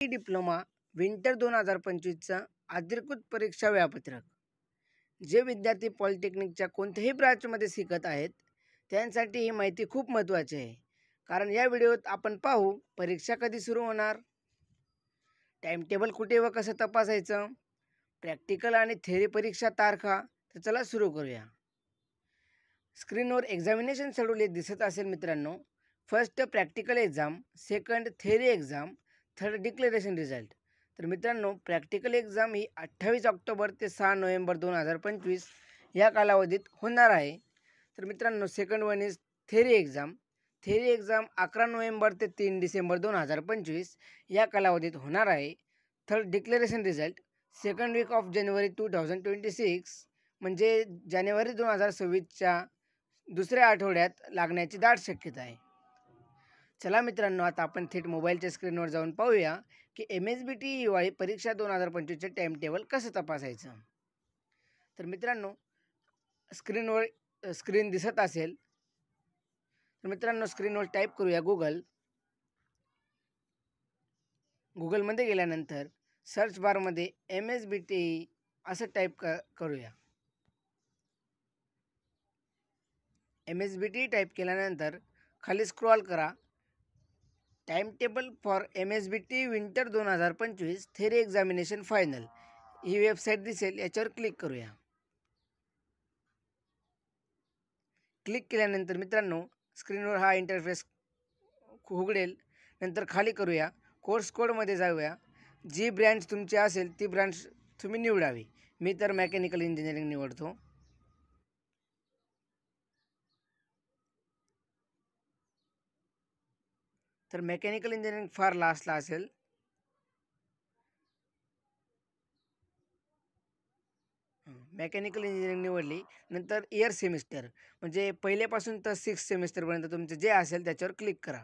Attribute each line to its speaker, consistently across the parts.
Speaker 1: Diploma winter 2025चा अधिकृत परीक्षा वेळापत्रक. जे विद्यार्थी पॉलिटेक्निकच्या कोणत्याही ब्रांचमध्ये शिकत आहेत त्यांसाठी ही माहिती खूप महत्त्वाची आहे. कारण या व्हिडिओत आपण पाहू परीक्षा कधी सुरू होणार, टाइम टेबल कुठे व कसं तपासायचं, प्रॅक्टिकल आणि थेअरी परीक्षा तारखा. तर चला सुरू करूया. स्क्रीनवर एक्झामिनेशन शेड्यूल दिसत असेल मित्रांनो. First practical exam, second theory exam, third declaration result. तर मित्रांनो प्रॅक्टिकल एक्झाम ही 28 ऑक्टोबर ते 6 नोव्हेंबर 2025 या कालावधीत होणार आहे. तर मित्रांनो second one is theory exam. Theory exam 11 November ते 3 डिसेंबर 2025 या कालावधीत होणार आहे. Third declaration result second week of January 2026 म्हणजे जानेवारी 2026च्या दुसऱ्या आठवड्यात लागण्याची दाट शक्यता आहे. चला मित्रांनो आता आपण थेट मोबाईलच्या स्क्रीनवर जाऊन पाहूया की MSBT हिवाळी परीक्षा 2025चे टाइम टेबल कसं तपासायचं. तर मित्रांनो स्क्रीनवर स्क्रीन दिसत असेल तर मित्रांनो स्क्रीनवर टाईप करूया गुगलमध्ये गेल्यानंतर सर्च बारमध्ये MSBT असं टाईप करूया. MSBT टाईप केल्यानंतर खाली स्क्रॉल करा. Time table for MSBT winter 2025 theory examination final he website दिसेल, याच्यावर क्लिक करूया. क्लिक केल्यानंतर मित्रांनो स्क्रीनवर हा इंटरफेस उघडेल. नंतर खाली करूया कोर्स कोडमध्ये जाऊया. जी ब्रँच तुमची असेल ती ब्रँच तुम्ही निवडावी. मी तर मेकॅनिकल इंजिनिअरिंग निवडतो. तर मेकॅनिकल इंजिनिअरिंग फार लास्टला असेल. मेकॅनिकल इंजिनिअरिंग निवडली. नंतर इयर सेमिस्टर म्हणजे पहिल्यापासून तर 6 सेमिस्टरपर्यंत तुमचं जे असेल त्याच्यावर क्लिक करा.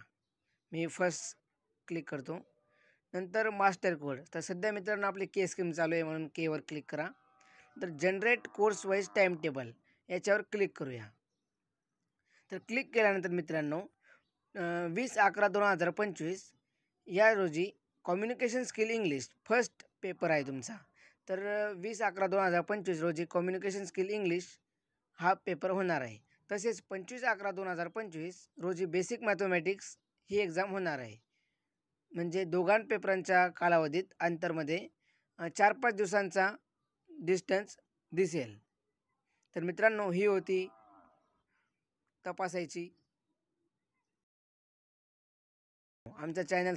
Speaker 1: मी फर्स्ट क्लिक करतो. नंतर मास्टर कोड. तर सध्या मित्रांनो आपली के स्कीम चालू आहे म्हणून केवर क्लिक करा. तर generate course wise time table याच्यावर क्लिक करूया. तर क्लिक केल्यानंतर मित्रांनो 20/11/2025 या रोजी communication skill English first paper आहे तुमचा. तर 20/11/2025 रोजी कम्युनिकेशन स्किल इंग्लिश हा पेपर होणार आहे. तसेच 25/11/2025 रोजी बेसिक मॅथमॅटिक्स ही एक्झाम होणार आहे. म्हणजे दोघां पेपरांच्या कालावधीत अंतरमध्ये 4-5 दिवसांचा डिस्टन्स दिसेल. तर मित्रांनो ही होती तपासायची. आमचा चॅनल